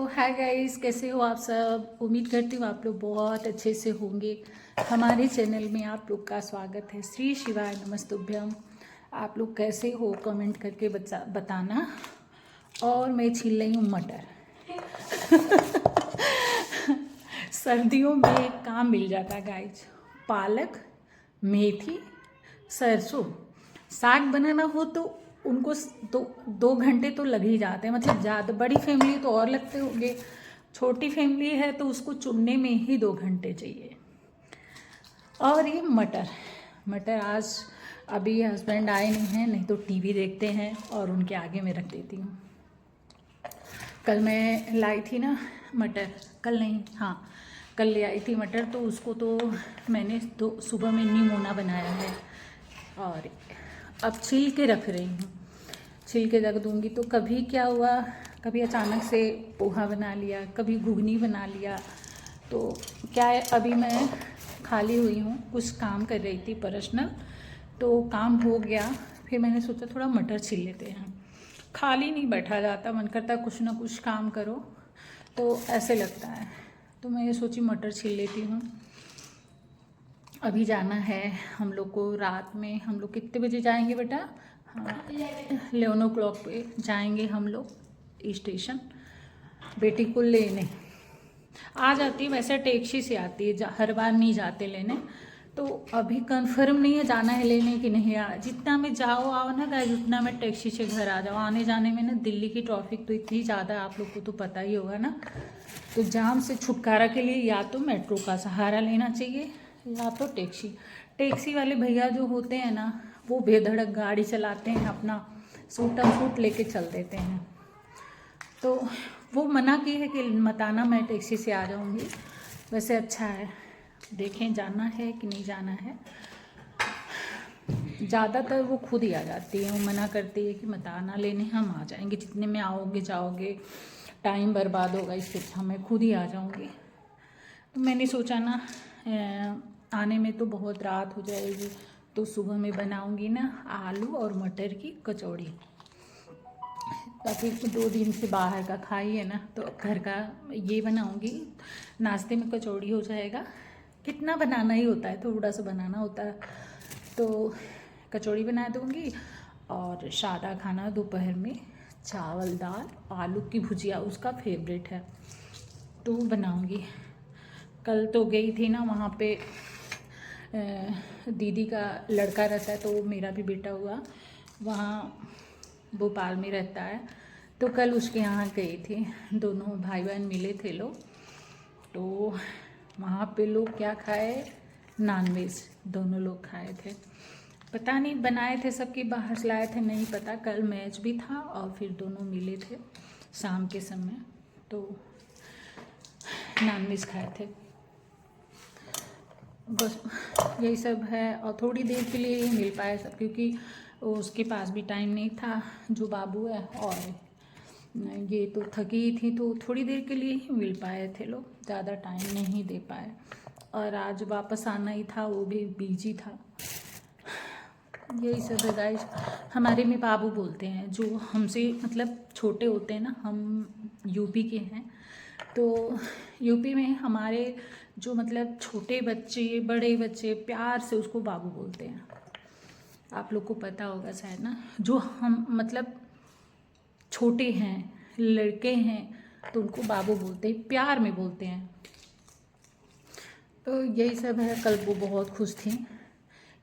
Hi guys, कैसे हो आप सब। उम्मीद करती हूँ आप लोग बहुत अच्छे से होंगे। हमारे चैनल में आप लोग का स्वागत है। श्री शिवाय नमस्तुभ्यम। आप लोग कैसे हो कमेंट करके बताना। और मैं छील रही हूँ मटर। सर्दियों में एक काम मिल जाता है गाइस, पालक, मेथी, सरसों। साग बनाना हो तो उनको 2 घंटे तो लग ही जाते हैं। मतलब ज़्यादा बड़ी फैमिली तो और लगते होंगे, छोटी फैमिली है तो उसको चुनने में ही 2 घंटे चाहिए। और ये मटर मटर आज अभी हस्बैंड आए नहीं हैं, नहीं तो टीवी देखते हैं और उनके आगे मैं रख देती हूँ। कल मैं लाई थी ना मटर, कल नहीं, हाँ कल ले आई थी मटर, तो उसको तो मैंने तो सुबह में निमोना बनाया है और अब छिल के रख रही हूँ। छिल के रख दूँगी तो कभी क्या हुआ, कभी अचानक से पोहा बना लिया, कभी घुगनी बना लिया। तो क्या है, अभी मैं खाली हुई हूँ, कुछ काम कर रही थी पर्सनल, तो काम हो गया। फिर मैंने सोचा थोड़ा मटर छील लेते हैं। खाली नहीं बैठा जाता, मन करता कुछ ना कुछ काम करो, तो ऐसे लगता है। तो मैं ये सोची मटर छील लेती हूँ। अभी जाना है हम लोग को रात में। हम लोग कितने बजे जाएंगे बेटा? हाँ 11 o'clock पे जाएंगे हम लोग स्टेशन, बेटी को लेने। आ जाती है वैसे, टैक्सी से आती है, हर बार नहीं जाते लेने। तो अभी कंफर्म नहीं है जाना है लेने कि नहीं। जितना में जाओ आओ ना गाइस, उतना में टैक्सी से घर आ जाओ। आने जाने में ना दिल्ली की ट्रैफिक तो इतनी ज़्यादा, आप लोग को तो पता ही होगा ना। तो जाम से छुटकारा के लिए या तो मेट्रो का सहारा लेना चाहिए या तो टैक्सी वाले भैया जो होते हैं ना, वो बेधड़क गाड़ी चलाते हैं, अपना सूटा फूट लेके चल देते हैं। तो वो मना की है कि मत आना, मैं टैक्सी से आ जाऊंगी। वैसे अच्छा है, देखें जाना है कि नहीं जाना है। ज़्यादातर वो खुद ही आ जाती है, वो मना करती है कि मत आना लेने, हम आ जाएंगे। जितने में आओगे जाओगे, टाइम बर्बाद होगा, इससे अच्छा मैं खुद ही आ जाऊंगी। तो मैंने सोचा ना आने में तो बहुत रात हो जाएगी, तो सुबह में बनाऊंगी ना आलू और मटर की कचौड़ी। ताकि 2 दिन से बाहर का खाई है ना, तो घर का ये बनाऊंगी। नाश्ते में कचौड़ी हो जाएगा, कितना बनाना ही होता है, थोड़ा सा बनाना होता है। तो कचौड़ी बना दूंगी। और सादा खाना दोपहर में चावल दाल आलू की भुजिया, उसका फेवरेट है, तो बनाऊंगी। कल तो गई थी ना वहाँ पे, दीदी का लड़का रहता है, तो मेरा भी बेटा हुआ वहाँ भोपाल में रहता है। तो कल उसके यहाँ गई थी, दोनों भाई बहन मिले थे लोग। तो वहाँ पे लोग क्या खाए, नॉनवेज दोनों लोग खाए थे। पता नहीं बनाए थे सबके बाहर से लाए थे, नहीं पता। कल मैच भी था और फिर दोनों मिले थे शाम के समय, तो नॉनवेज खाए थे। बस यही सब है। और थोड़ी देर के लिए ही मिल पाए सब, क्योंकि उसके पास भी टाइम नहीं था जो बाबू है, और ये तो थकी ही थी, तो थोड़ी देर के लिए ही मिल पाए थे लोग, ज़्यादा टाइम नहीं दे पाए। और आज वापस आना ही था, वो भी बिजी था। यही सब है गाइस। हमारे में बाबू बोलते हैं, जो हमसे मतलब छोटे होते हैं ना, हम यूपी के हैं, तो यूपी में हमारे जो मतलब छोटे बच्चे बड़े बच्चे प्यार से उसको बाबू बोलते हैं। आप लोग को पता होगा शायद ना, जो हम मतलब छोटे हैं, लड़के हैं, तो उनको बाबू बोलते हैं, प्यार में बोलते हैं। तो यही सब है। कल वो बहुत खुश थी।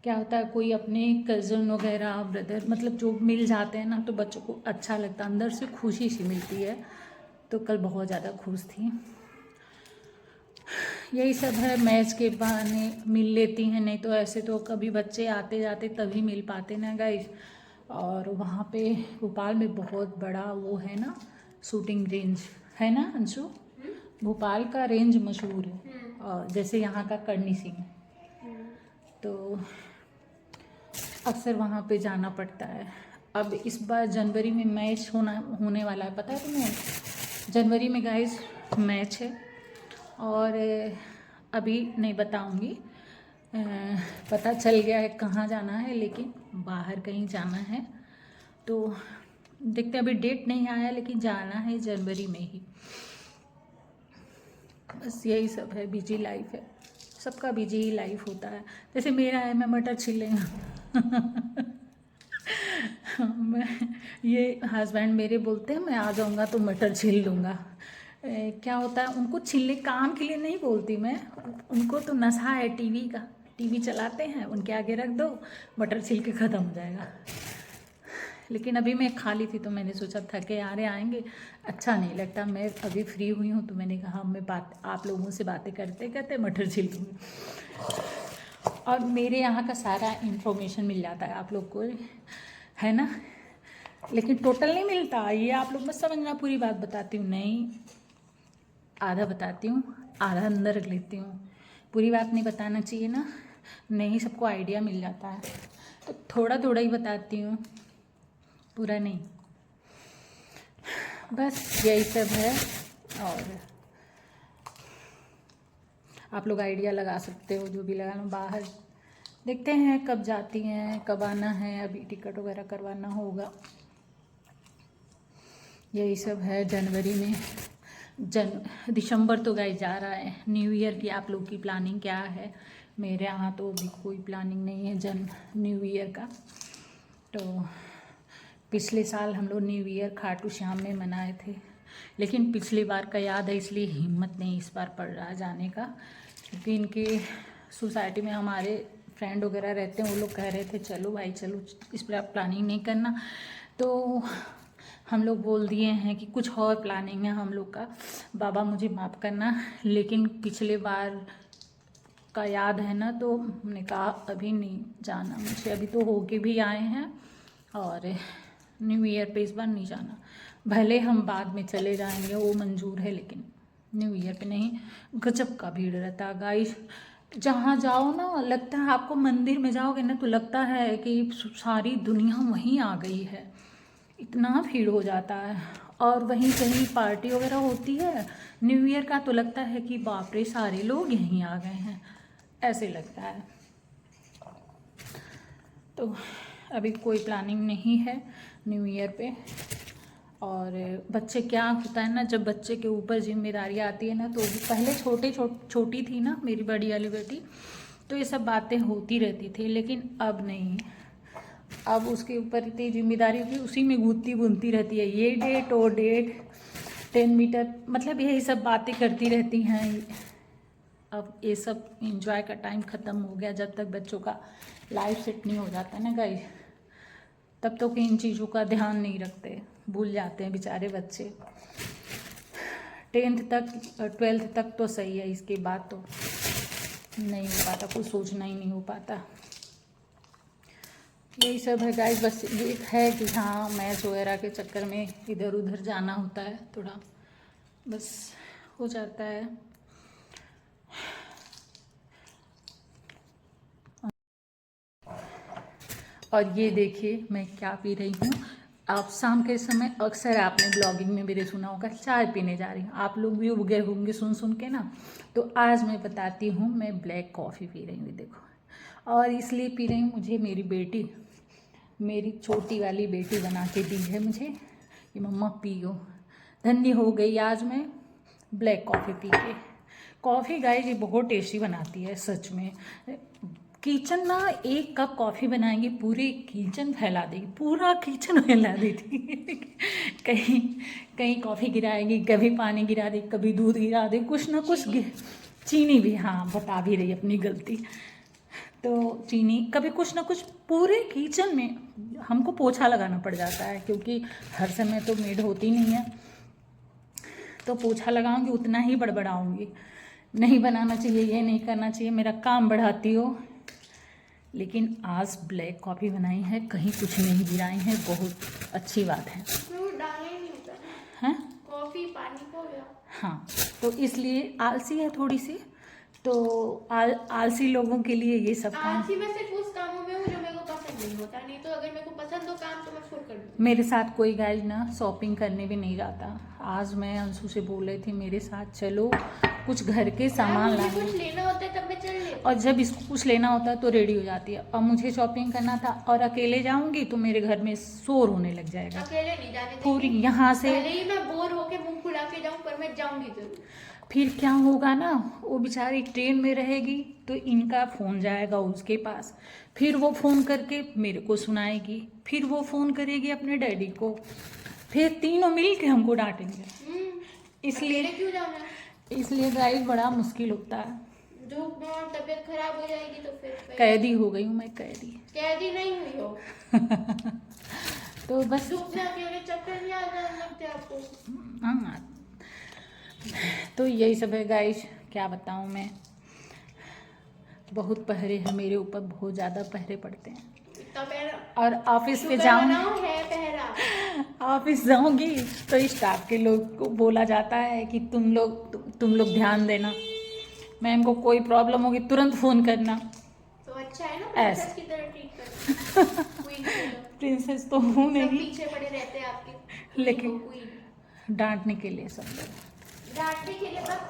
क्या होता है, कोई अपने कज़न वगैरह ब्रदर मतलब जो मिल जाते हैं ना, तो बच्चों को अच्छा लगता है, अंदर से खुशी सी मिलती है। तो कल बहुत ज़्यादा खुश थी। यही सब है, मैच के बहाने मिल लेती हैं, नहीं तो ऐसे तो कभी बच्चे आते जाते तभी मिल पाते ना गाइस। और वहाँ पे भोपाल में बहुत बड़ा वो है ना, शूटिंग रेंज है ना अंशु। भोपाल का रेंज मशहूर है, और जैसे यहाँ का करनी सिंह, तो अक्सर वहाँ पे जाना पड़ता है। अब इस बार जनवरी में मैच होने वाला है, पता है तुम्हें? जनवरी में गाइस मैच है, और अभी नहीं बताऊंगी। पता चल गया है कहाँ जाना है, लेकिन बाहर कहीं जाना है। तो देखते, अभी डेट नहीं आया, लेकिन जाना है जनवरी में ही। बस यही सब है, बिजी लाइफ है, सबका बिजी ही लाइफ होता है। जैसे मेरा है, मैं मटर छीलेंगा मैं ये हस्बैंड मेरे बोलते हैं मैं आ जाऊँगा तो मटर छील लूँगा। क्या होता है, उनको छीलने काम के लिए नहीं बोलती मैं, उनको तो नशा है टीवी का, टीवी चलाते हैं, उनके आगे रख दो, मटर छील के ख़त्म हो जाएगा। लेकिन अभी मैं खाली थी तो मैंने सोचा थके आ रहे आएंगे, अच्छा नहीं लगता, मैं अभी फ्री हुई हूँ तो मैंने कहा मैं बात आप लोगों से बातें करते करते मटर छील लूँगी। और मेरे यहाँ का सारा इन्फॉर्मेशन मिल जाता है आप लोग को, है ना, लेकिन टोटल नहीं मिलता, ये आप लोग मत समझना पूरी बात बताती हूँ, नहीं, आधा बताती हूँ, आधा अंदर रख लेती हूँ, पूरी बात नहीं बताना चाहिए ना, नहीं सबको आइडिया मिल जाता है, तो थोड़ा थोड़ा ही बताती हूँ, पूरा नहीं। बस यही सब है। और आप लोग आइडिया लगा सकते हो, जो भी लगाना, बाहर देखते हैं कब जाती हैं, कब आना है, अभी टिकट वगैरह करवाना होगा, यही सब है। जनवरी में दिसंबर तो गाइस जा रहा है, न्यू ईयर की आप लोग की प्लानिंग क्या है? मेरे यहाँ तो अभी कोई प्लानिंग नहीं है न्यू ईयर का। तो पिछले साल हम लोग न्यू ईयर खाटू श्याम में मनाए थे, लेकिन पिछली बार का याद है इसलिए हिम्मत नहीं इस बार पड़ रहा है जाने का, क्योंकि इनके सोसाइटी में हमारे फ्रेंड वगैरह रहते हैं, वो लोग कह रहे थे चलो भाई चलो, इस पर आप प्लानिंग नहीं करना, तो हम लोग बोल दिए हैं कि कुछ और प्लानिंग है हम लोग का, बाबा मुझे माफ़ करना, लेकिन पिछले बार का याद है ना, तो हमने कहा अभी नहीं जाना मुझे, अभी तो होके भी आए हैं और न्यू ईयर पे इस बार नहीं जाना, भले हम बाद में चले जाएंगे वो मंजूर है, लेकिन न्यू ईयर पे नहीं। गजब का भीड़ रहता है गाइस, जहाँ जाओ ना लगता है, आपको मंदिर में जाओगे ना तो लगता है कि सारी दुनिया वहीं आ गई है, इतना भीड़ हो जाता है। और वहीं कहीं पार्टी वगैरह होती है न्यू ईयर का तो लगता है कि बाप रे सारे लोग यहीं आ गए हैं, ऐसे लगता है। तो अभी कोई प्लानिंग नहीं है न्यू ईयर पे। और बच्चे क्या होता है ना, जब बच्चे के ऊपर जिम्मेदारी आती है ना, तो पहले छोटी थी ना मेरी बड़ी वाली बेटी, तो ये सब बातें होती रहती थी, लेकिन अब नहीं, अब उसके ऊपर इतनी जिम्मेदारी होगी, उसी में गूंथती बुनती रहती है, ये डेट वो डेट, 10 मीटर, मतलब यही सब बातें करती रहती हैं। अब ये सब एंजॉय का टाइम ख़त्म हो गया, जब तक बच्चों का लाइफ सेट नहीं हो जाता ना गाइस, तब तो इन चीज़ों का ध्यान नहीं रखते, भूल जाते हैं बेचारे बच्चे। 10th तक 12th तक तो सही है, इसके बाद तो नहीं हो पाता, कुछ सोचना ही नहीं हो पाता। यही सब है गाइस, बस ये है कि हाँ मैच वगैरह के चक्कर में इधर उधर जाना होता है, थोड़ा बस हो जाता है। और ये देखिए मैं क्या पी रही हूँ, आप शाम के समय अक्सर आपने ब्लॉगिंग में मेरे सुना होगा चाय पीने जा रही हूँ, आप लोग भी उब गए होंगे सुन सुन के ना, तो आज मैं बताती हूँ मैं ब्लैक कॉफ़ी पी रही हूँ, देखो। और इसलिए पी रही हूँ, मुझे मेरी बेटी, मेरी छोटी वाली बेटी बना के दी है मुझे कि मम्मा पियो, धन्य हो गई आज मैं ब्लैक कॉफ़ी पी के। कॉफ़ी गाइस ये बहुत टेस्टी बनाती है सच में, किचन ना 1 कप कॉफ़ी बनाएंगे पूरे किचन फैला देगी, पूरा किचन फैला देती कहीं कहीं कॉफ़ी गिराएगी, कभी पानी गिरा दे, कभी दूध गिरा दे, कुछ ना कुछ चीनी भी, हाँ बता भी रही अपनी गलती, तो चीनी कभी कुछ ना कुछ, पूरे किचन में हमको पोछा लगाना पड़ जाता है, क्योंकि हर समय तो मेड होती नहीं है, तो पोछा लगाऊंगी उतना ही बड़बड़ाऊंगी, नहीं बनाना चाहिए, ये नहीं करना चाहिए, मेरा काम बढ़ाती हो। लेकिन आज ब्लैक कॉफ़ी बनाई है, कहीं कुछ नहीं गिराई है, बहुत अच्छी बात है। हैं कॉफ़ी पानी हो गया, हाँ, तो इसलिए आलसी है थोड़ी सी, तो आलसी लोगों के लिए ये सब काम। आलसी मैं सिर्फ उस कामों में हूँ जो मेरे को पसंद नहीं होता, नहीं तो अगर मेरे को पसंद हो काम तो मैं फुल कर दूँ। मेरे साथ कोई गाइस ना शॉपिंग करने भी नहीं जाता, आज मैं अंशु से बोल रही थी मेरे साथ चलो कुछ घर के सामान मुझे लाने, कुछ लेना होता है तब मैं चल लेती, और जब इसको कुछ लेना होता है तो रेडी हो जाती है, और मुझे शॉपिंग करना था और अकेले जाऊंगी तो मेरे घर में शोर होने लग जाएगा, अकेले नहीं जाने पूरी देंगे, यहाँ से पहले ही मैं बोर होके मुंह फुला के जाऊँ, पर मैं जाऊंगी जरूर। फिर क्या होगा ना, वो बेचारी ट्रेन में रहेगी तो इनका फ़ोन जाएगा उसके पास, फिर वो फ़ोन करके मेरे को सुनाएगी, फिर वो फ़ोन करेगी अपने डैडी को, फिर तीनों मिल के हमको डांटेंगे। इसलिए अकेले क्यों जाना? इसलिए गाइस बड़ा मुश्किल होता है। धूप में और तबीयत खराब हो जाएगी तो फिर कैदी हो गई हूँ मैं, कैदी। कैदी नहीं हुई हो। तो बस धूप में अकेले चक्कर नहीं आ लगते आपको? हाँ, तो यही सब है गाइस, क्या बताऊँ मैं। बहुत पहरे हैं मेरे ऊपर, बहुत ज़्यादा पहरे पड़ते हैं। इतना पहरा? और ऑफिस पे शुक्र जाऊँ, मनाओ है पहरा। ऑफिस जाऊंगी तो स्टाफ के लोग को बोला जाता है कि तुम लोग ध्यान देना, मैम को कोई प्रॉब्लम होगी तुरंत फ़ोन करना। तो अच्छा है ना, ऐसे। प्रिंसेस की तरह ट्रीट करते। क्वीन की तरह। प्रिंसेस तो हूँ सब नहीं, पीछे पड़े रहते हैं आपके। लेकिन क्वीन डांटने के लिए सब लोग। डांटने के लिए बस।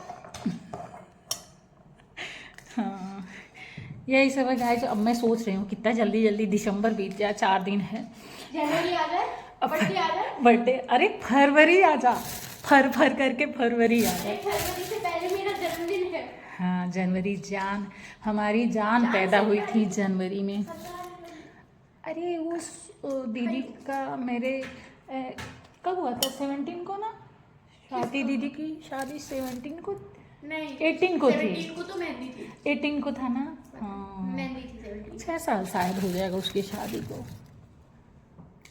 हाँ, यही सब है गाइस। अब मैं सोच रही हूँ कितना जल्दी जल्दी दिसंबर बीत जाए, 4 दिन है। जनवरी आ जाए, बर्थडे आ जाए। बर्थडे, अरे फरवरी आ जा, फर करके फरवरी आ जाए। फरवरी से पहले मेरा जन्मदिन है। हाँ, जनवरी, जान, हमारी जान पैदा हुई थी जनवरी में। अरे उस दीदी का मेरे कब हुआ था, 17 को ना, स्वाति दीदी की शादी 17 को, नहीं 18 को थी। 17 को तो मेहंदी थी। 18 को था ना। हाँ, मेहंदी थी 17। 6 साल शायद हो जाएगा उसकी शादी को,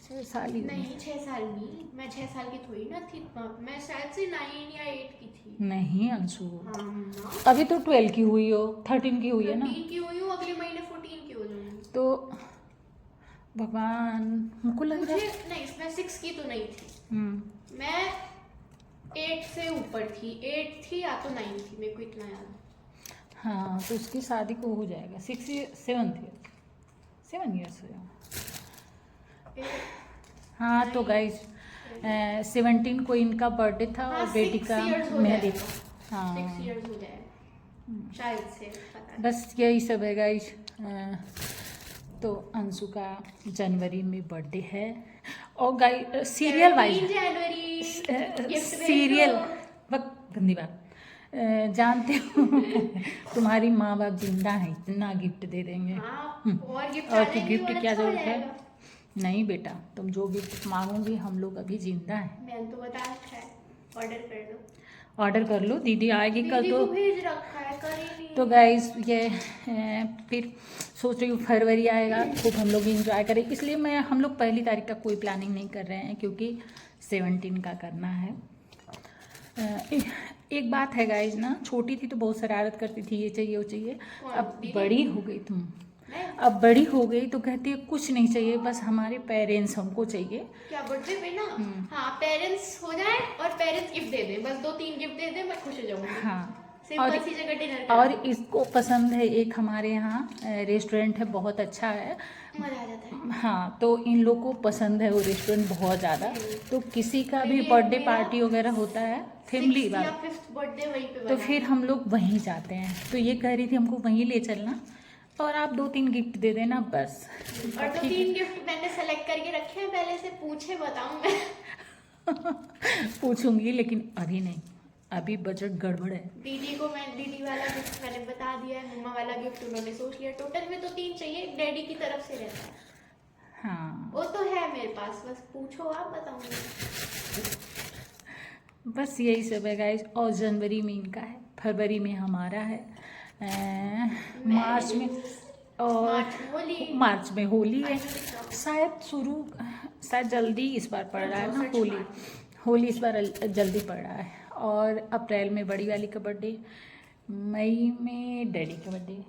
6 साल ही। नहीं 6 साल नहीं, मैं 6 साल की थोड़ी ना थी। मैं शायद से 9 या 8 की थी। नहीं अंशु, हाँ ना। अभी तो 12 की हुई हो, 13 की हुई है ना। 13 की हुई हूँ, अगले महीने 14 की हो जाऊंगी। तो भगवान, हमको लग रहा मुझे है। नहीं, मैं 6 की तो नहीं थी। हम्म, मैं 8 से ऊपर थी, 8 थी या तो 9 थी, मेरे को इतना याद है। हाँ, तो उसकी शादी को हो जाएगा 7 ईयर्स हो जाएगा। हाँ, तो गाइज 17 को इनका बर्थडे था और हाँ, बेटी 6 का years हो मेहंदी जाएगा। था। हाँ, 6 years हो जाएगा शायद से, पता नहीं। बस यही सब है गाइज। तो अंशु का जनवरी में बर्थडे है। और गाइज सीरियल 17 वाइज, जनवरी गिफ्ट सीरियल वक्त गंदी बात, जानते हो तुम्हारी माँ बाप जिंदा है, इतना गिफ्ट दे देंगे। हाँ, और गिफ्ट और आ तो जाएंगे गिफ्ट और क्या अच्छा हो जरूरत है। जाएगा। नहीं बेटा, तुम जो गिफ्ट मांगोगी हम लोग अभी जिंदा हैं। मैंने तो बता रखा है, ऑर्डर कर दो। ऑर्डर कर लो, दीदी आएगी कल दीदी तो। को भेज रखा है, कर ही नहीं। तो गाइस ये फिर सोच रही हूँ फरवरी आएगा, खूब हम लोग इंजॉय करें, इसलिए हम लोग पहली तारीख का कोई प्लानिंग नहीं कर रहे हैं क्योंकि 17 का करना है। एक बात है गाइज ना, छोटी थी तो बहुत शरारत करती थी, ये चाहिए वो चाहिए। कौन, अब दीदी? बड़ी हो गई तुम, मैं? अब बड़ी हो गई तो कहती है कुछ नहीं चाहिए, बस हमारे पेरेंट्स हमको चाहिए। क्या बर्थडे पे ना, हाँ पेरेंट्स हो जाए और पेरेंट्स गिफ्ट दे दें, बस 2-3 गिफ्ट दे दें, मैं खुश हो जाऊंगी। हाँ, सिंपल सी जगह डिनर और इसको पसंद है, एक हमारे यहाँ रेस्टोरेंट है बहुत अच्छा है। मजा आ जाता है। हाँ, तो इन लोग को पसंद है वो रेस्टोरेंट बहुत ज़्यादा। तो किसी का भी बर्थडे पार्टी वगैरह होता है फैमिली 6th या वाला, 5th बर्थडे वहीं पे तो बना फिर हम लोग वहीं जाते हैं। तो ये कह रही थी हमको वहीं ले चलना और आप 2-3 गिफ्ट दे देना बस। और तो 3 गिफ्ट मैंने सेलेक्ट करके रखे हैं, पहले से पूछे बताऊं मैं। पूछूंगी लेकिन अभी नहीं, अभी बजट गड़बड़ है। दीदी को मैं दीदी वाला गिफ्ट मैंने बता दिया है, मम्मा वाला गिफ्ट उन्होंने सोच लिया। टोटल में तो 3 चाहिए, डैडी की तरफ से रहता है। हाँ, वो तो है मेरे पास, बस पूछो आप, बताऊंगी। बस यही सब है गाइज। और जनवरी में इनका है, फरवरी में हमारा है, मार्च में, और मार्च में होली है। शायद जल्दी इस बार पड़ रहा है ना होली इस बार जल्दी पड़ रहा है। और अप्रैल में बड़ी वाली का बर्थडे, मई में डैडी का बर्थडे,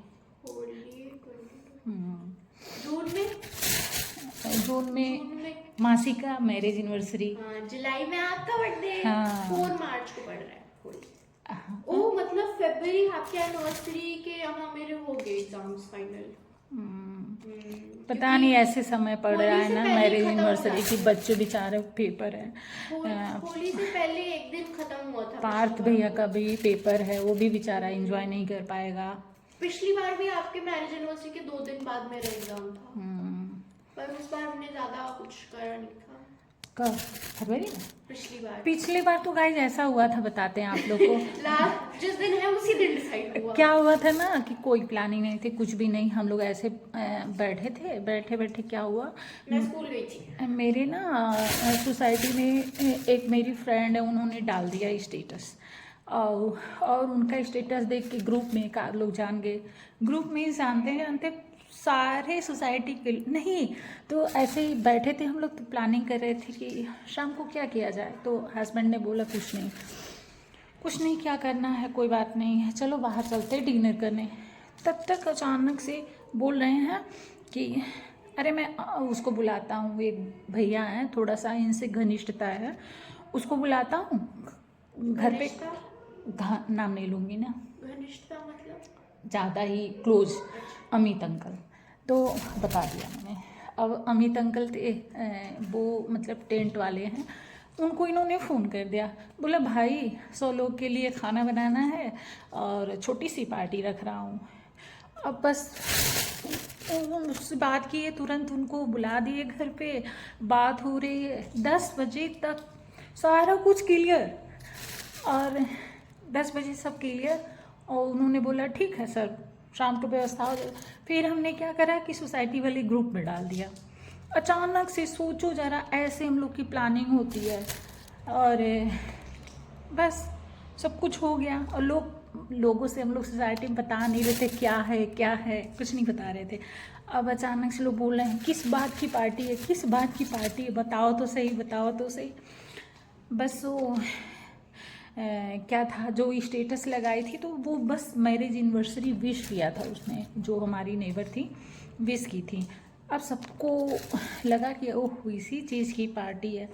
जून में मासी का मैरिज एनिवर्सरी। हाँ, जुलाई में आपका बर्थडे। हाँ। 4 मार्च को पड़ रहा है होली। ओ मतलब फरवरी आपके एनिवर्सरी के यहाँ मेरे हो गए एग्जाम्स फाइनल। पता नहीं ऐसे समय पड़ रहा है ना होली से मैरिज पहले एनिवर्सरी खत्म की, बच्चे बेचारे पेपर है। होली से पहले एक दिन खत्म हुआ था। पार्थ भैया का भी पेपर है, वो भी बेचारा एंजॉय नहीं कर पाएगा। पिछली बार भी आपके मैरिज एनिवर्सरी के 2 दिन बाद मेरा एग्जाम था, पर उस बार हमने ज्यादा कुछ करा नहीं था। कब? फरवरी में? पिछली बार तो गाइज ऐसा हुआ था, बताते हैं आप लोग को। लास्ट जिस दिन है उसी दिन डिसाइड हुआ। क्या हुआ था ना कि कोई प्लानिंग नहीं थी, कुछ भी नहीं, हम लोग ऐसे बैठे थे, बैठे बैठे क्या हुआ, मैं स्कूल गई थी। मेरे ना सोसाइटी में एक मेरी फ्रेंड है, उन्होंने डाल दिया स्टेटस, और उनका स्टेटस देख के ग्रुप में एक आध लोग जान गए। ग्रुप में जानते जानते सारे सोसाइटी के नहीं, तो ऐसे ही बैठे थे हम लोग, तो प्लानिंग कर रहे थे कि शाम को क्या किया जाए। तो हस्बैंड ने बोला कुछ नहीं क्या करना है, कोई बात नहीं है, चलो बाहर चलते डिनर करने। तब तक अचानक से बोल रहे हैं कि अरे मैं उसको बुलाता हूँ, एक भैया हैं, थोड़ा सा इनसे घनिष्ठता है, उसको बुलाता हूँ घर पे। नाम नहीं लूँगी ना, घनिष्ठता मतलब ज़्यादा ही क्लोज, अमित अंकल, तो बता दिया मैंने। अब अमित अंकल थे वो मतलब टेंट वाले हैं, उनको इन्होंने फ़ोन कर दिया, बोला भाई 100 लोग के लिए खाना बनाना है और छोटी सी पार्टी रख रहा हूँ। अब बस उससे बात की है, तुरंत उनको बुला दिए घर पे, बात हो रही है 10 बजे तक, सारा कुछ क्लियर, और 10 बजे सब क्लियर, और उन्होंने बोला ठीक है सर, शाम को व्यवस्था हो जाएगी। फिर हमने क्या करा कि सोसाइटी वाले ग्रुप में डाल दिया। अचानक से सोचो ज़रा, ऐसे हम लोग की प्लानिंग होती है, और बस सब कुछ हो गया। और लोगों से हम लोग सोसाइटी में बता नहीं रहे थे क्या है, कुछ नहीं बता रहे थे। अब अचानक से लोग बोल रहे हैं किस बात की पार्टी है, किस बात की पार्टी है, बताओ तो सही। बस वो क्या था, जो स्टेटस लगाई थी, तो वो बस मैरिज एनिवर्सरी विश किया था उसने, जो हमारी नेबर थी विश की थी। अब सबको लगा कि ओह इसी चीज़ की पार्टी है।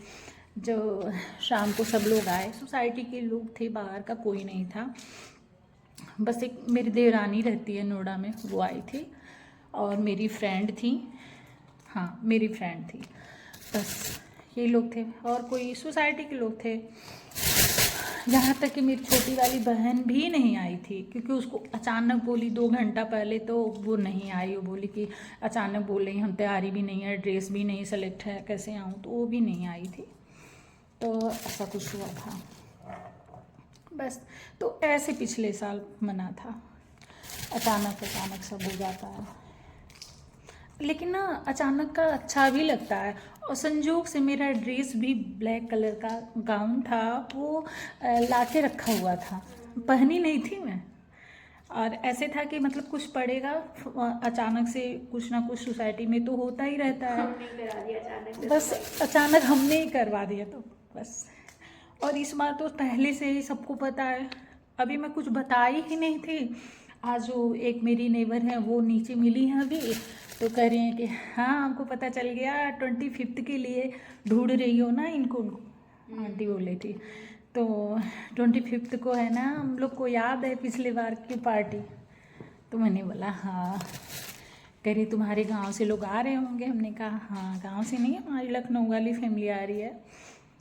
जो शाम को सब लोग आए, सोसाइटी के लोग थे, बाहर का कोई नहीं था, बस एक मेरी देवरानी रहती है नोएडा में, वो आई थी, और मेरी फ्रेंड थी, हाँ मेरी फ्रेंड थी, बस ये लोग थे, और कोई सोसाइटी के लोग थे। यहाँ तक कि मेरी छोटी वाली बहन भी नहीं आई थी, क्योंकि उसको अचानक बोली 2 घंटा पहले, तो वो नहीं आई। वो बोली कि अचानक बोल रही हम तैयारी भी नहीं है, ड्रेस भी नहीं सेलेक्ट है, कैसे आऊँ, तो वो भी नहीं आई थी। तो ऐसा कुछ हुआ था बस। तो ऐसे पिछले साल मना था, अचानक सब हो जाता है, लेकिन ना अचानक का अच्छा भी लगता है। और संजोग से मेरा ड्रेस भी ब्लैक कलर का गाउन था, वो लाके रखा हुआ था, पहनी नहीं थी मैं, और ऐसे था कि मतलब कुछ पड़ेगा अचानक से, कुछ ना कुछ सोसाइटी में तो होता ही रहता है, हमने करा दिया अचानक से, बस अचानक हमने ही करवा दिया, तो बस। और इस बार तो पहले से ही सबको पता है, अभी मैं कुछ बताई ही नहीं थी। आज जो एक मेरी नेबर है वो नीचे मिली है अभी, तो कह रही हैं कि हाँ हमको पता चल गया, 25 के लिए ढूंढ रही हो ना इनको, आंटी बोली थी। तो 25 को है ना, हम लोग को याद है पिछले बार की पार्टी। तो मैंने बोला हाँ। कह रही तुम्हारे गांव से लोग आ रहे होंगे, हमने कहा हाँ गांव से नहीं, हमारी लखनऊ वाली फैमिली आ रही है,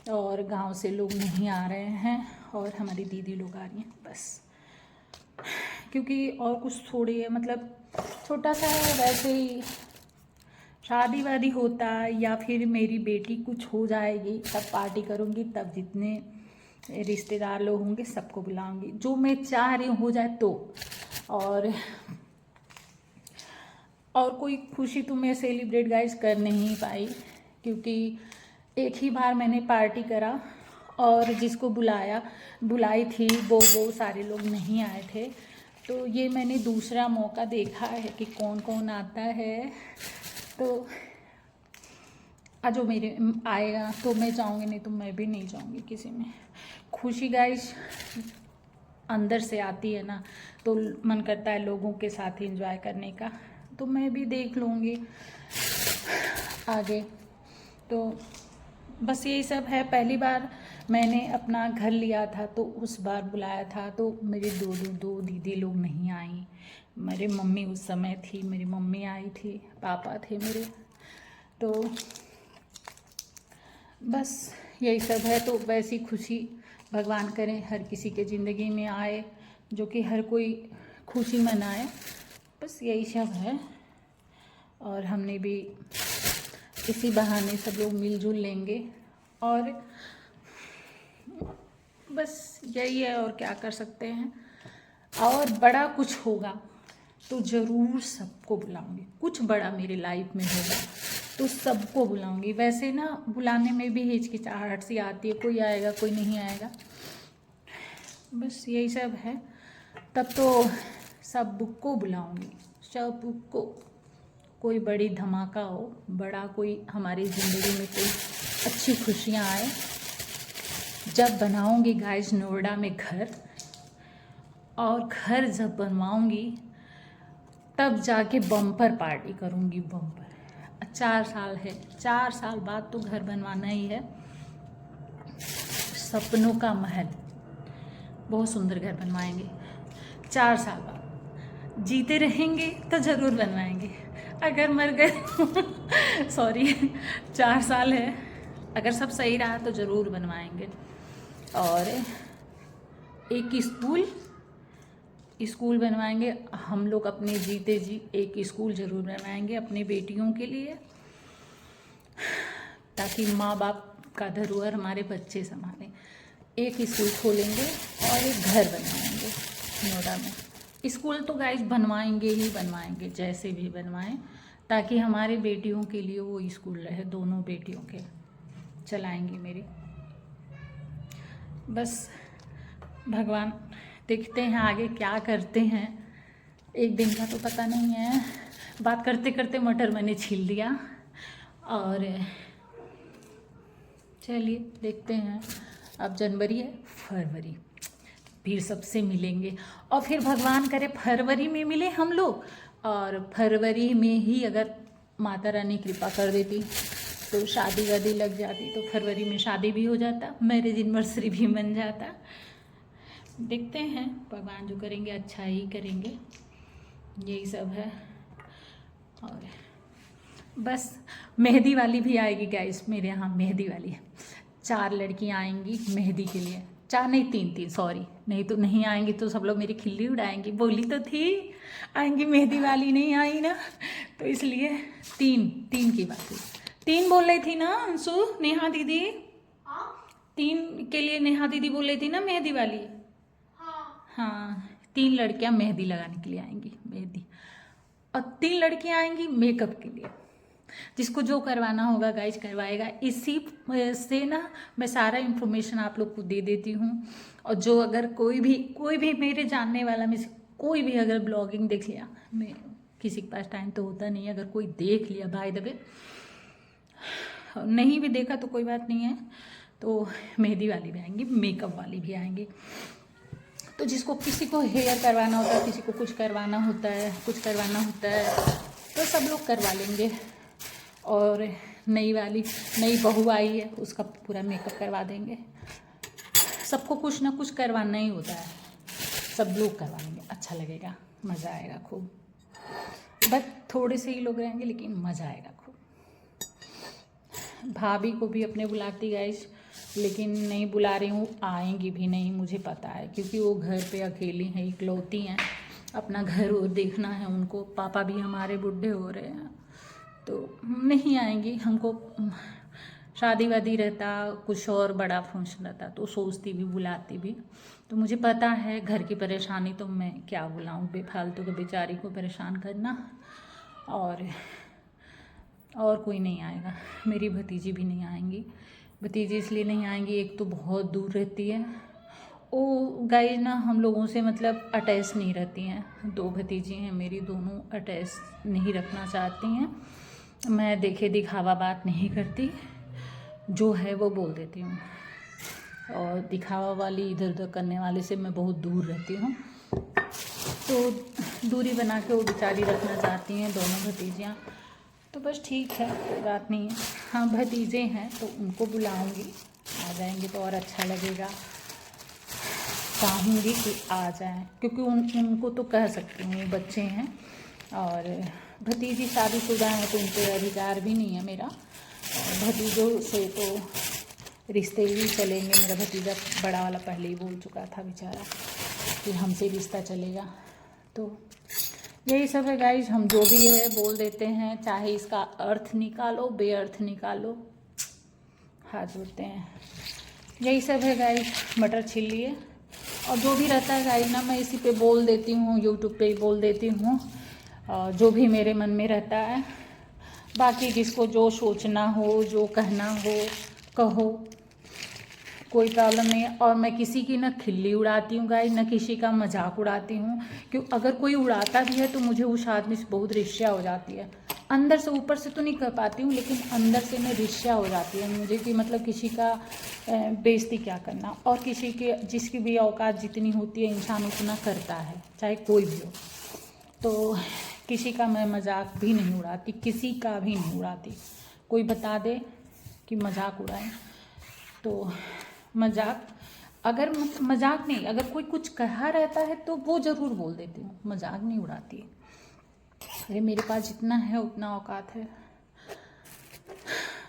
और गांव से लोग नहीं आ रहे हैं, और हमारी दीदी लोग आ रही हैं बस। क्योंकि और कुछ थोड़ी है, मतलब छोटा सा है, वैसे ही शादी वादी होता या फिर मेरी बेटी कुछ हो जाएगी तब पार्टी करूँगी, तब जितने रिश्तेदार लोग होंगे सबको बुलाऊंगी, जो मैं चाह रही हूँ हो जाए तो। और कोई खुशी तो मैं सेलिब्रेट गाइस कर नहीं पाई, क्योंकि एक ही बार मैंने पार्टी करा, और जिसको बुलाई थी वो सारे लोग नहीं आए थे। तो ये मैंने दूसरा मौका देखा है कि कौन कौन आता है, तो जो मेरे आएगा तो मैं जाऊँगी, नहीं तो मैं भी नहीं जाऊँगी किसी में। खुशी गाइस अंदर से आती है ना, तो मन करता है लोगों के साथ एंजॉय करने का, तो मैं भी देख लूँगी आगे। तो बस यही सब है। पहली बार मैंने अपना घर लिया था, तो उस बार बुलाया था, तो मेरी दो दीदी लोग नहीं आई, मेरी मम्मी उस समय थी, मेरी मम्मी आई थी, पापा थे मेरे, तो बस यही सब है। तो वैसी खुशी भगवान करें हर किसी के ज़िंदगी में आए, जो कि हर कोई खुशी मनाए, बस यही सब है। और हमने भी इसी बहाने सब लोग मिलजुल लेंगे, और बस यही है, और क्या कर सकते हैं। और बड़ा कुछ होगा तो ज़रूर सबको बुलाऊंगी, कुछ बड़ा मेरे लाइफ में होगा तो सबको बुलाऊंगी। वैसे ना बुलाने में भी हिचकिचाहट सी आती है, कोई आएगा कोई नहीं आएगा, बस यही सब है। तब तो सबको बुलाऊंगी, सबको। कोई बड़ी धमाका हो, बड़ा कोई हमारी ज़िंदगी में कोई अच्छी खुशियाँ आए। जब बनाऊंगी गाइस नोएडा में घर, और घर जब बनवाऊंगी तब जाके बम्पर पार्टी करूंगी, बम्पर। 4 साल है, 4 साल बाद तो घर बनवाना ही है। सपनों का महल, बहुत सुंदर घर बनवाएंगे 4 साल बाद। जीते रहेंगे तो ज़रूर बनवाएंगे, अगर मर गए सॉरी 4 साल है, अगर सब सही रहा तो ज़रूर बनवाएंगे। और एक स्कूल बनवाएंगे हम लोग, अपने जीते जी एक स्कूल ज़रूर बनवाएंगे अपनी बेटियों के लिए, ताकि माँ बाप का धरोहर हमारे बच्चे संभालें। एक स्कूल खोलेंगे और एक घर बनवाएंगे नोएडा में। स्कूल तो गाइस बनवाएंगे ही बनवाएंगे, जैसे भी बनवाएं, ताकि हमारे बेटियों के लिए वो स्कूल रहे, दोनों बेटियों के चलाएंगी मेरी। बस भगवान देखते हैं आगे क्या करते हैं, एक दिन का तो पता नहीं है। बात करते करते मटर मैंने छील दिया, और चलिए देखते हैं। अब जनवरी है, फरवरी फिर सबसे मिलेंगे, और फिर भगवान करे फरवरी में मिले हम लोग, और फरवरी में ही अगर माता रानी कृपा कर देती तो शादी वादी लग जाती, तो फरवरी में शादी भी हो जाता, मैरिज एनिवर्सरी भी बन जाता। देखते हैं, भगवान जो करेंगे अच्छा ही करेंगे, यही सब है। और बस मेहंदी वाली भी आएगी गाइस, मेरे यहाँ मेहंदी वाली है। 4 लड़कियाँ आएंगी मेहंदी के लिए, 4 नहीं 3 सॉरी, नहीं तो नहीं आएंगी तो सब लोग मेरी खिल्ली उड़ाएंगी। बोली तो थी आएंगी, मेहंदी वाली नहीं आई ना, तो इसलिए 3 की बात हुई। 3 बोल रही थी ना अंशु, नेहा दीदी 3 के लिए नेहा दीदी बोल रही थी ना मेहंदी वाली। हाँ 3 लड़कियां मेहंदी लगाने के लिए आएंगी, मेहंदी। और 3 लड़कियां आएंगी मेकअप के लिए, जिसको जो करवाना होगा गाइज करवाएगा। इसी से ना मैं सारा इन्फॉर्मेशन आप लोग को दे देती हूँ। और जो अगर कोई भी मेरे जानने वाला में से कोई भी अगर ब्लॉगिंग देख लिया, मैं किसी के पास टाइम तो होता नहीं है, अगर कोई देख लिया बाय द वे, नहीं भी देखा तो कोई बात नहीं है, तो मेहंदी वाली भी आएंगी, मेकअप वाली भी आएंगी। तो जिसको किसी को हेयर करवाना होता है, किसी को कुछ करवाना होता है, तो सब लोग करवा लेंगे। और नई बहू आई है, उसका पूरा मेकअप करवा देंगे। सबको कुछ ना कुछ करवाना ही होता है, सब लोग करवा लेंगे, अच्छा लगेगा, मज़ा आएगा खूब। बस थोड़े से ही लोग रहेंगे लेकिन मज़ा आएगा खूब। भाभी को भी अपने बुलाती गाइस, लेकिन नहीं बुला रही हूँ, आएंगी भी नहीं मुझे पता है, क्योंकि वो घर पे अकेली हैं, इकलौती हैं, अपना घर और देखना है उनको। पापा भी हमारे बूढ़े हो रहे हैं तो नहीं आएंगी। हमको शादी वादी रहता, कुछ और बड़ा फंक्शन रहता तो सोचती भी, बुलाती भी। तो मुझे पता है घर की परेशानी, तो मैं क्या बुलाऊँ, बेफालतू के बेचारी को परेशान करना। और कोई नहीं आएगा, मेरी भतीजी भी नहीं आएंगी। भतीजी इसलिए नहीं आएंगी, एक तो बहुत दूर रहती है, वो गाइस ना हम लोगों से मतलब अटैच नहीं रहती हैं। 2 भतीजी हैं मेरी, दोनों अटैच नहीं रखना चाहती हैं। मैं देखे दिखावा बात नहीं करती, जो है वो बोल देती हूँ, और दिखावा वाली इधर उधर करने वाले से मैं बहुत दूर रहती हूँ। तो दूरी बना के वो बेचारी रखना चाहती हैं दोनों भतीजियाँ। तो बस ठीक है, कोई बात नहीं है। हाँ भतीजे हैं तो उनको बुलाऊंगी, आ जाएंगे तो और अच्छा लगेगा। चाहूँगी कि आ जाएं, क्योंकि उनको तो कह सकती हूँ, बच्चे हैं। और भतीजी शादीशुदा हैं तो उन पर अधिकार भी नहीं है मेरा। और भतीजों से तो रिश्ते ही चलेंगे। मेरा भतीजा बड़ा वाला पहले ही बोल चुका था बेचारा कि हमसे रिश्ता चलेगा। तो यही सब है गाइज, हम जो भी है बोल देते हैं, चाहे इसका अर्थ निकालो बेअर्थ निकालो, हाथ जोड़ते हैं। यही सब है गाइस, मटर छील लिए और जो भी रहता है गाइस ना मैं इसी पे बोल देती हूँ, यूट्यूब पे ही बोल देती हूँ जो भी मेरे मन में रहता है। बाकी जिसको जो सोचना हो, जो कहना हो कहो, कोई प्रॉब्लम नहीं है। और मैं किसी की ना खिल्ली उड़ाती हूँ गाइस, ना किसी का मजाक उड़ाती हूँ, क्यों अगर कोई उड़ाता भी है तो मुझे उस आदमी से बहुत ईर्ष्या हो जाती है। अंदर से, ऊपर से तो नहीं कर पाती हूँ लेकिन अंदर से मैं ईर्ष्या हो जाती है मुझे कि मतलब किसी का बेइज्जती क्या करना। और किसी के, जिसकी भी औकात जितनी होती है इंसान उतना करता है, चाहे कोई भी हो। तो किसी का मैं मजाक भी नहीं उड़ाती, किसी का भी नहीं उड़ाती। कोई बता दे कि मजाक उड़ाएं तो मजाक, अगर मजाक नहीं, अगर कोई कुछ कहा रहता है तो वो ज़रूर बोल देती हूँ, मजाक नहीं उड़ाती। अरे मेरे पास जितना है उतना औकात है।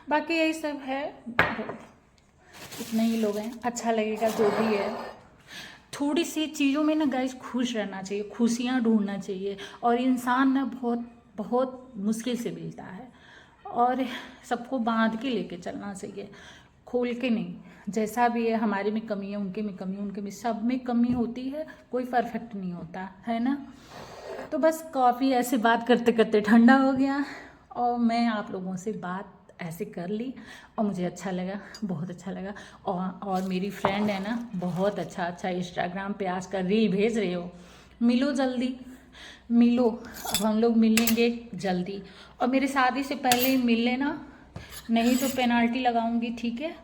बाकी यही सब है, इतने ही लोग हैं, अच्छा लगेगा जो भी है। थोड़ी सी चीज़ों में ना गाइस खुश रहना चाहिए, खुशियाँ ढूंढना चाहिए। और इंसान ना बहुत बहुत मुश्किल से मिलता है, और सबको बांध के लेके चलना चाहिए, खोल के नहीं। जैसा भी है, हमारे में कमी है, उनके में कमी है, उनके में, सब में कमी होती है, कोई परफेक्ट नहीं होता है ना। तो बस कॉफ़ी ऐसे बात करते करते ठंडा हो गया और मैं आप लोगों से बात ऐसे कर ली और मुझे अच्छा लगा, बहुत अच्छा लगा। और मेरी फ्रेंड है ना, बहुत अच्छा इंस्टाग्राम पे आजकल रील भेज रहे हो, मिलो जल्दी मिलो। अब हम लोग मिलेंगे जल्दी, और मेरी शादी से पहले ही मिल लेना, नहीं तो पेनाल्टी लगाऊंगी, ठीक है।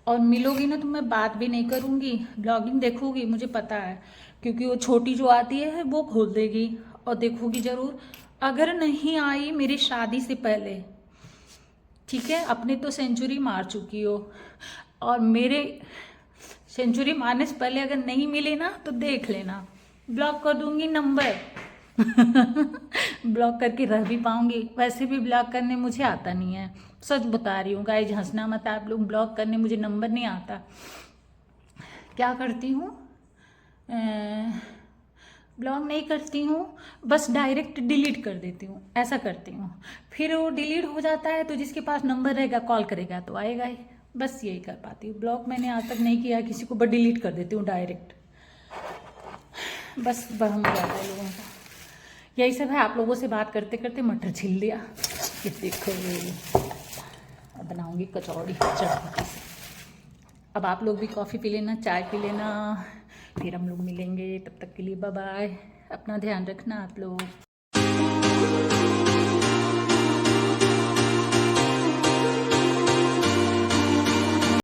और मिलोगी ना तो मैं बात भी नहीं करूँगी, ब्लॉगिंग देखोगी मुझे पता है, क्योंकि वो छोटी जो आती है वो खोल देगी और देखोगी ज़रूर। अगर नहीं आई मेरी शादी से पहले, ठीक है, अपने तो सेंचुरी मार चुकी हो, और मेरे सेंचुरी मारने से पहले अगर नहीं मिले ना तो देख लेना, ब्लॉक कर दूंगी नंबर। ब्लॉक करके रह भी पाऊंगी, वैसे भी ब्लॉक करने मुझे आता नहीं है, सच बता रही हूँ गाइस, हंसना मत आप लोग। ब्लॉक करने मुझे नंबर नहीं आता। क्या करती हूँ, ब्लॉक नहीं करती हूँ, बस डायरेक्ट डिलीट कर देती हूँ, ऐसा करती हूँ। फिर वो डिलीट हो जाता है तो जिसके पास नंबर रहेगा कॉल करेगा तो आएगा ही, बस यही कर पाती हूँ। ब्लॉक मैंने आज तक नहीं किया किसी को, बस डिलीट कर देती हूँ डायरेक्ट, बस बहम जाता है लोगों का। यही सब है। आप लोगों से बात करते करते मटर छील लिया, ये देखो, अब बनाऊंगी कचौड़ी चटपटी से। अब आप लोग भी कॉफ़ी पी लेना, चाय पी लेना, फिर हम लोग मिलेंगे। तब तक के लिए बाय बाय, अपना ध्यान रखना आप लोग।